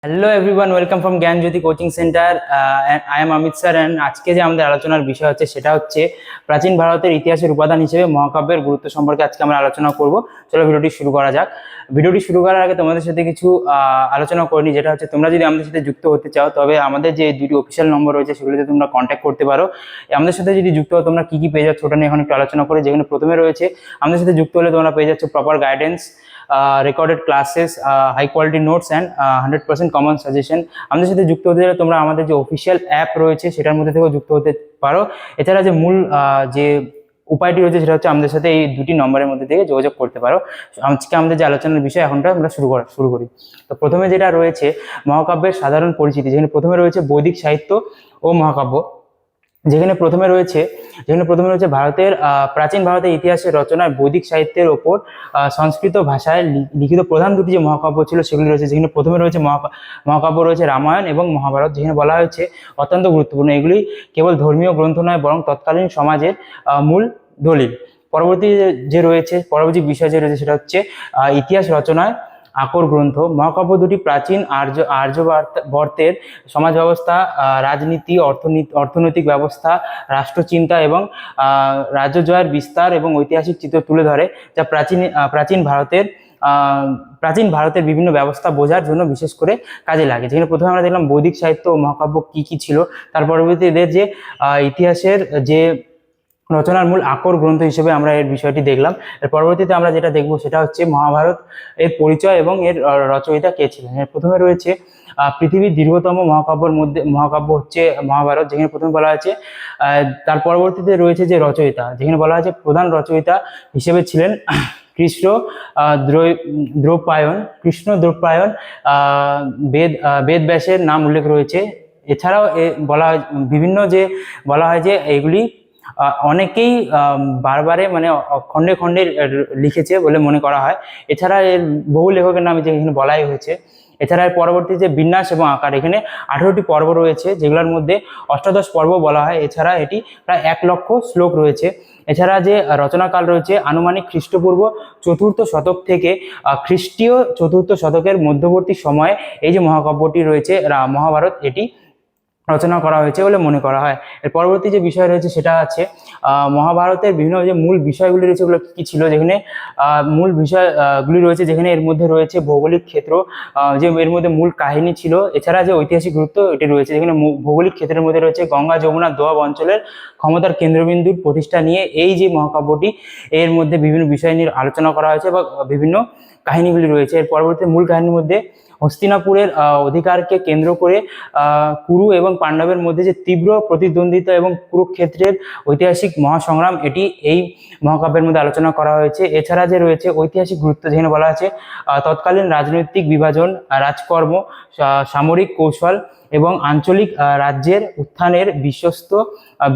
Hello everyone, welcome from Gyanjyoti coaching centre. I am Amit sir and আজকে যে আমাদের আলোচনার বিষয় হচ্ছে সেটা হচ্ছে প্রাচীন ভারতের ইতিহাসের উপাদান হিসেবে মহাকাব্যের গুরুত্ব সম্পর্কে আজকে আমরা আলোচনা করব। চলো ভিডিওটি শুরু করা যাক। ভিডিওটি শুরু করার আগে তোমাদের সাথে কিছু আলোচনা করিনি, যেটা হচ্ছে তোমরা যদি আমাদের সাথে যুক্ত হতে চাও তবে আমাদের যে দুটি অফিসিয়াল নম্বর রয়েছে সেগুলোতে তোমরা কন্ট্যাক্ট করতে পারো। আমাদের সাথে যদি যুক্ত হও তোমরা কি কি পেয়ে যাচ্ছ ওটা নিয়ে এখন একটু আলোচনা করি। যেখানে প্রথমে রয়েছে আমাদের সাথে যুক্ত হলে তোমরা পেয়ে যাচ্ছ proper guidance, recorded classes, high quality notes and 100% common suggestion. আমাদের সাথে যুক্ত হতে গেলে তোমরা আমাদের যে অফিসিয়াল অ্যাপ রয়েছে সেটার মধ্যে থেকেও যুক্ত হতে পারো। এছাড়া যে মূল যে উপায়টি রয়েছে সেটা হচ্ছে আমাদের সাথে এই দুটি নম্বরের মধ্যে থেকে যোগাযোগ করতে পারো। আজকে আমাদের যে আলোচনার বিষয় এখনটা আমরা শুরু করি। তো প্রথমে যেটা রয়েছে মহাকাব্যের সাধারণ পরিচিতি, যেখানে প্রথমে রয়েছে বৈদিক সাহিত্য ও মহাকাব্য। যেখানে প্রথমে রয়েছে ভারতের প্রাচীন ভারতের ইতিহাসের রচনায় বৈদিক সাহিত্যের ওপর সংস্কৃত ভাষায় লিখিত প্রধান দুটি যে মহাকাব্য ছিল সেগুলি রয়েছে। যেখানে প্রথমে রয়েছে মহাকাব্য রয়েছে রামায়ণ এবং মহাভারত, যেখানে বলা হয়েছে অত্যন্ত গুরুত্বপূর্ণ। এগুলি কেবল ধর্মীয় গ্রন্থ নয় বরং তৎকালীন সমাজের মূল দলিল। পরবর্তী বিষয় যে রয়েছে সেটা হচ্ছে ইতিহাস রচনায় আকর গ্রন্থ। মহাকাব্য দুটি প্রাচীন আর্যবর্তের সমাজ ব্যবস্থা, রাজনীতি, অর্থনৈতিক ব্যবস্থা, রাষ্ট্রচিন্তা এবং রাজ্য জয়ের বিস্তার এবং ঐতিহাসিক চিত্র তুলে ধরে, যা প্রাচীন ভারতের বিভিন্ন ব্যবস্থা বোঝার জন্য বিশেষ করে কাজে লাগে। যেখানে প্রথমে আমরা দেখলাম বৈদিক সাহিত্য ও মহাকাব্য কি কি ছিল, তার পরবর্তী এদের যে ইতিহাসের যে রচনার মূল আকর গ্রন্থ হিসেবে আমরা এর বিষয়টি দেখলাম। এর পরবর্তীতে আমরা যেটা দেখবো সেটা হচ্ছে মহাভারত এর পরিচয় এবং এর রচয়িতা কে ছিলেন। এর প্রথমে রয়েছে পৃথিবীর দীর্ঘতম মহাকাব্য হচ্ছে মহাভারত, যেখানে প্রথমে বলা হয়েছে। তার পরবর্তীতে রয়েছে যে রচয়িতা, যেখানে বলা হয়েছে প্রধান রচয়িতা হিসেবে ছিলেন কৃষ্ণ দ্রৌপায়ন। বেদ ব্যাসের নাম উল্লেখ রয়েছে। এছাড়াও বলা হয় যে এগুলি অনেকেই বারবারে মানে খণ্ডে খণ্ডে লিখেছে বলে মনে করা হয়। এছাড়া এর বহু লেখকের নাম এখানে বলাই হয়েছে। এছাড়া এর পরবর্তী যে বিন্যাস এবং আকার, এখানে 18টি পর্ব রয়েছে, যেগুলোর মধ্যে অষ্টাদশ পর্ব বলা হয়। এছাড়া এটি প্রায় 1 লক্ষ শ্লোক রয়েছে। এছাড়া যে রচনাকাল রয়েছে আনুমানিক খ্রিস্টপূর্ব 4র্থ শতক থেকে খ্রিস্টীয় 4র্থ শতকের মধ্যবর্তী সময়ে এই যে মহাকাব্যটি রয়েছে মহাভারত, এটি রচনা করা হয়েছে বলে মনে করা হয়। এর পরবর্তী যে বিষয় রয়েছে সেটা আছে মহাভারতের বিভিন্ন যে মূল বিষয়গুলি রয়েছে ওগুলো কি ছিল। যেখানে মূল বিষয়গুলি রয়েছে, যেখানে এর মধ্যে রয়েছে ভৌগোলিক ক্ষেত্র, যে এর মধ্যে মূল কাহিনী ছিল। এছাড়া যে ঐতিহাসিক গুরুত্ব এটি রয়েছে, যেখানে ভৌগোলিক ক্ষেত্রের মধ্যে রয়েছে গঙ্গা যমুনা দোয়াব অঞ্চলের ক্ষমতার কেন্দ্রবিন্দুর প্রতিষ্ঠা নিয়ে এই যে মহাকাব্যটি, এর মধ্যে বিভিন্ন বিষয় নিয়ে আলোচনা করা হয়েছে বা বিভিন্ন কাহিনীগুলি রয়েছে। এর পরবর্তী মূল কাহিনীর মধ্যে হস্তিনাপুরের অধিকারকে কেন্দ্র করে কুরু এবং পাণ্ডবের মধ্যে যে তীব্র প্রতিদ্বন্দ্বিতা এবং কুরুক্ষেত্রের ঐতিহাসিক মহাসংগ্রাম, এটি এই মহাকাব্যের মধ্যে আলোচনা করা হয়েছে। এছাড়া যে রয়েছে ঐতিহাসিক গুরুত্ব, যেখানে বলা আছে তৎকালীন রাজনৈতিক বিভাজন, রাজকর্ম, সামরিক কৌশল এবং আঞ্চলিক রাজ্যের উত্থানের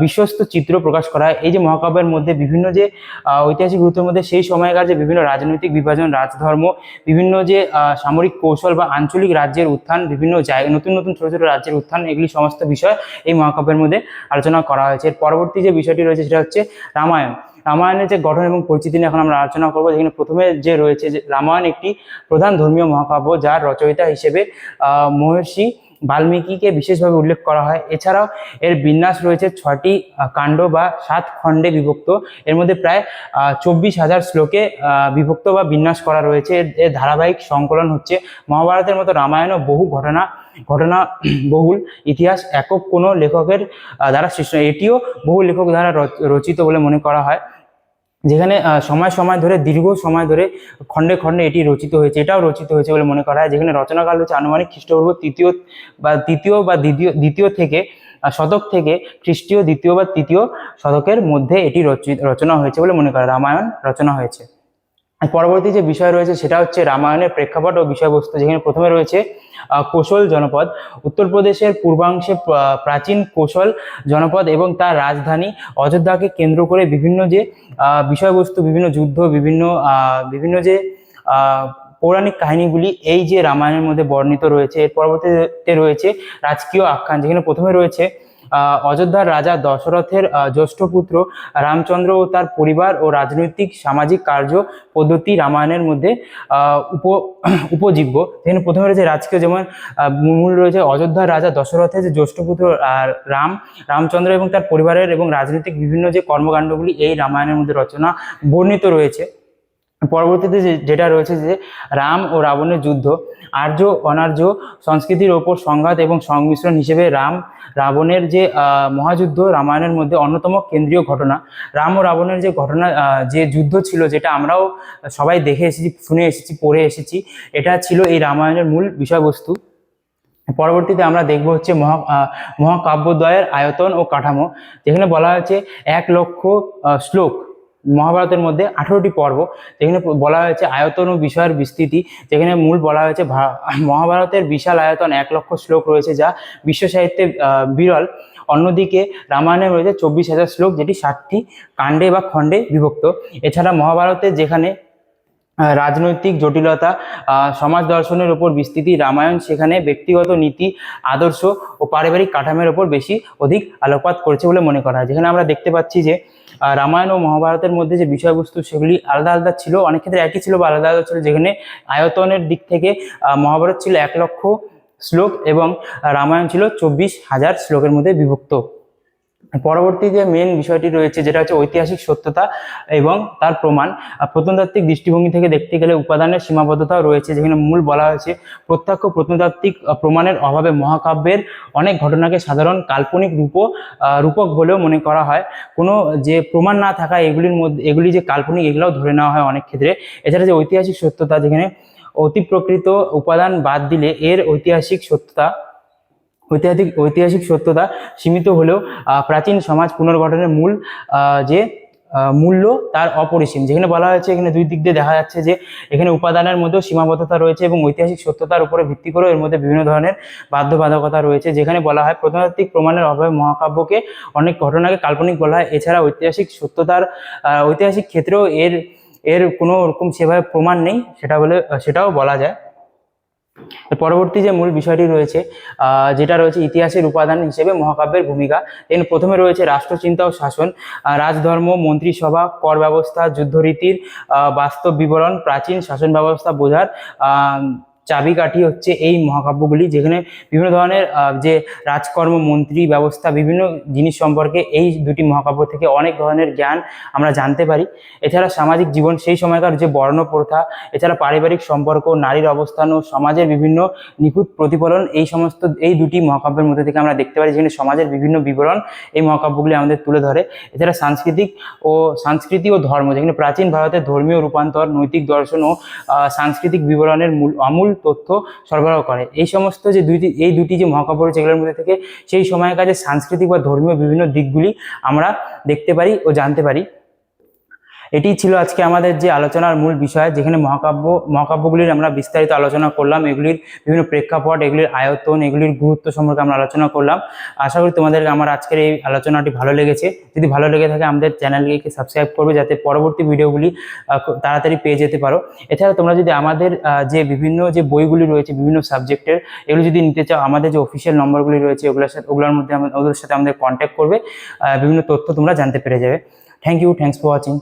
বিশ্বস্ত চিত্র প্রকাশ করা হয়। এই যে মহাকাব্যের মধ্যে বিভিন্ন যে ঐতিহাসিক গুরুত্বের মধ্যে সেই সময়কার যে বিভিন্ন রাজনৈতিক বিভাজন, রাজধর্ম, বিভিন্ন যে সামরিক কৌশল বা আঞ্চলিক রাজ্যের উত্থান, বিভিন্ন নতুন নতুন ছোট ছোট রাজ্যের উত্থান, এগুলি সমস্ত বিষয় এই মহাকাব্যের মধ্যে আলোচনা করা হয়েছে। এর পরবর্তী যে বিষয়টি রয়েছে সেটা হচ্ছে রামায়ণের যে গঠন এবং পরিচিতি নিয়ে এখন আমরা আলোচনা করবো। যেখানে প্রথমে যে রয়েছে যে রামায়ণ একটি প্রধান ধর্মীয় মহাকাব্য, যার রচয়িতা হিসেবে মহর্ষি বাল্মীকিকে বিশেষভাবে উল্লেখ করা হয়। এছাড়াও এর বিন্যাস রয়েছে 6টি কাণ্ড বা 7 খণ্ডে বিভক্ত। এর মধ্যে প্রায় 24,000 শ্লোকে বিভক্ত বা বিন্যাস করা রয়েছে। এর ধারাবাহিক সংকলন হচ্ছে মহাভারতের মতো রামায়ণও বহু ঘটনা বহুল ইতিহাস একক কোনো লেখকের দ্বারা সৃষ্ট, এটিও বহু লেখক দ্বারা রচিত বলে মনে করা হয়। যেখানে দীর্ঘ সময় ধরে খণ্ডে খণ্ডে এটি এটাও রচিত হয়েছে বলে মনে করা হয়। যেখানে রচনাকাল হচ্ছে আনুমানিক খ্রিস্টপূর্ব দ্বিতীয় থেকে শতক থেকে খ্রিস্টীয় 2য় বা 3য় শতকের মধ্যে এটি রচনা হয়েছে বলে মনে করা হয়। রামায়ণ রচনা হয়েছে। পরবর্তী যে বিষয় রয়েছে সেটা হচ্ছে রামায়ণের প্রেক্ষাপট ও বিষয়বস্তু। যেখানে প্রথমে রয়েছে কোশল জনপদ, উত্তরপ্রদেশের পূর্বাংশে প্রাচীন কোশল জনপদ এবং তার রাজধানী অযোধ্যাকে কেন্দ্র করে বিভিন্ন যে বিষয়বস্তু, বিভিন্ন যুদ্ধ, বিভিন্ন যে পৌরাণিক কাহিনীগুলি এই যে রামায়ণের মধ্যে বর্ণিত রয়েছে। এর পরবর্তীতে রয়েছে রাজকীয় আখ্যান, যেখানে প্রথমে রয়েছে অযোধ্যার রাজা দশরথের জ্যেষ্ঠ পুত্র রামচন্দ্র ও তার পরিবার ও রাজনৈতিক সামাজিক কার্য পদ্ধতি রামায়ণের মধ্যে উপজীব্য। যেখানে প্রথমে রয়েছে রাজকীয়, যেমন মূল রয়েছে অযোধ্যার রাজা দশরথের যে জ্যেষ্ঠ পুত্র রামচন্দ্র এবং তার পরিবারের এবং রাজনৈতিক বিভিন্ন যে কর্মকাণ্ডগুলি এই রামায়ণের মধ্যে রচনা বর্ণিত রয়েছে। পরবর্তীতে যেটা রয়েছে যে রাম ও রাবণের যুদ্ধ, আর্য অনার্য সংস্কৃতির ওপর সংঘাত এবং সংমিশ্রণ হিসেবে রাবণের যে মহাযুদ্ধ রামায়ণের মধ্যে অন্যতম কেন্দ্রীয় ঘটনা। রাম ও রাবণের যে ঘটনা, যে যুদ্ধ ছিল, যেটা আমরাও সবাই দেখে এসেছি, শুনে এসেছি, পড়ে এসেছি, এটা ছিল এই রামায়ণের মূল বিষয়বস্তু। পরবর্তীতে আমরা দেখব হচ্ছে মহাকাব্যদ্বয়ের আয়তন ও কাঠামো, যেখানে বলা হয়েছে 1,00,000 শ্লোক, মহাভারতের মধ্যে 18টি পর্ব, যেখানে বলা হয়েছে আয়তন ও বিষয়ের বিস্তৃতি, যেখানে মূল বলা হয়েছে মহাভারতের বিশাল আয়তন 1,00,000 শ্লোক রয়েছে, যা বিশ্ব সাহিত্যে বিরল। অন্যদিকে রামায়ণে রয়েছে 24,000 শ্লোক, যেটি 60টি কাণ্ডে বা খণ্ডে বিভক্ত। এছাড়া মহাভারতে যেখানে রাজনৈতিক জটিলতা, সমাজ দর্শনের উপর বিস্তৃতি, রামায়ণ সেখানে ব্যক্তিগত নীতি, আদর্শ ও পারিবারিক কাঠামোর উপর অধিক আলোকপাত করেছে বলে মনে করা হয়। যেখানে আমরা দেখতে পাচ্ছি যে রামায়ণ ও মহাভারতের মধ্যে যে বিষয়বস্তু সেগুলি আলাদা আলাদা ছিল, অনেক ক্ষেত্রে একই ছিল বা আলাদা আলাদা ছিল। যেখানে আয়তনের দিক থেকে মহাভারত ছিল 1,00,000 শ্লোক এবং রামায়ণ ছিল 24,000 শ্লোকের মধ্যে বিভক্ত। পরবর্তী যে মেন বিষয়টি রয়েছে, যেটা হচ্ছে ঐতিহাসিক সত্যতা এবং তার প্রমাণ। প্রত্নতাত্ত্বিক দৃষ্টিভঙ্গি থেকে দেখতে গেলে উপাদানের সীমাবদ্ধতাও রয়েছে, যেখানে মূল বলা হয়েছে প্রত্যক্ষ প্রত্নতাত্ত্বিক প্রমাণের অভাবে মহাকাব্যের অনেক ঘটনাকে সাধারণ কাল্পনিক রূপক বলেও মনে করা হয়। কোনো যে প্রমাণ না থাকা এগুলি যে কাল্পনিক, এগুলোও ধরে নেওয়া হয় অনেক ক্ষেত্রে। এছাড়া যে ঐতিহাসিক সত্যতা, যেখানে অতি প্রকৃত উপাদান বাদ দিলে এর ঐতিহাসিক সত্যতা সীমিত হলেও প্রাচীন সমাজ পুনর্গঠনের মূল্য তার অপরিসীম। যেখানে বলা হয়েছে, এখানে দুই দিক দিয়ে দেখা যাচ্ছে যে এখানে উপাদানের মধ্যেও সীমাবদ্ধতা রয়েছে এবং ঐতিহাসিক সত্যতার উপরে ভিত্তি করে এর মধ্যে বিভিন্ন ধরনের বাধ্যবাধকতা রয়েছে। যেখানে বলা হয় প্রত্নতাত্ত্বিক প্রমাণের অভাবে মহাকাব্যকে অনেক ঘটনাকে কাল্পনিক বলা হয়। এছাড়া ঐতিহাসিক ক্ষেত্রেও এর কোনো রকম সেভাবে প্রমাণ নেই, সেটাও বলা যায়। পরবর্তী যে মূল বিষয়টি রয়েছে, যেটা রয়েছে ইতিহাসের উপাদান হিসেবে মহাকাব্যের ভূমিকা। এখানে প্রথমে রয়েছে রাষ্ট্রচিন্তা ও শাসন, রাজধর্ম, মন্ত্রিসভা, কর ব্যবস্থা, যুদ্ধরীতির বাস্তব বিবরণ, প্রাচীন শাসন ব্যবস্থা বোঝার চাবিকাঠি হচ্ছে এই মহাকাব্যগুলি। যেখানে বিভিন্ন ধরনের যে রাজকর্ম, মন্ত্রী ব্যবস্থা, বিভিন্ন জিনিস সম্পর্কে এই দুটি মহাকাব্য থেকে অনেক ধরনের জ্ঞান আমরা জানতে পারি। এছাড়া সামাজিক জীবন, সেই সময়কার যে বর্ণ প্রথা, এছাড়া পারিবারিক সম্পর্ক, নারীর অবস্থান ও সমাজের বিভিন্ন নিখুঁত প্রতিফলন, এই দুটি মহাকাব্যের মধ্যে থেকে আমরা দেখতে পারি। যেখানে সমাজের বিভিন্ন বিবরণ এই মহাকাব্যগুলি আমাদের তুলে ধরে। এছাড়া সংস্কৃতি ও ধর্ম, যেখানে প্রাচীন ভারতের ধর্মীয় রূপান্তর, নৈতিক দর্শন ও সাংস্কৃতিক বিবরণের আমূল তথ্য সরবরাহ করে। এই দুটি যে মহাকাব্য রয়েছে, এগুলোর মধ্যে থেকে সেই সময়কার যে সাংস্কৃতিক বা ধর্মীয় বিভিন্ন দিকগুলি আমরা দেখতে পারি ও জানতে পারি। এটি ছিল আজকে আমাদের যে আলোচনার মূল বিষয়, যেখানে মহাকাব্যগুলির আমরা বিস্তারিত আলোচনা করলাম, এগুলির বিভিন্ন প্রেক্ষাপট, এগুলির আয়তন, এগুলির গুরুত্ব সম্পর্কে আমরা আলোচনা করলাম। আশা করি তোমাদের আমার আজকের এই আলোচনাটি ভালো লেগেছে। যদি ভালো লেগে থাকে আমাদের চ্যানেলকে সাবস্ক্রাইব করবে, যাতে পরবর্তী ভিডিওগুলি তাড়াতাড়ি পেয়ে যেতে পারো। এছাড়া তোমরা যদি আমাদের যে বিভিন্ন যে বইগুলি রয়েছে বিভিন্ন সাবজেক্টের, এগুলো যদি নিতে চাও, আমাদের যে অফিসিয়াল নম্বরগুলি রয়েছে ওদের সাথে আমাদের কন্ট্যাক্ট করবে, বিভিন্ন তথ্য তোমরা জানতে পেরে যাবে। Thank you, thanks for watching.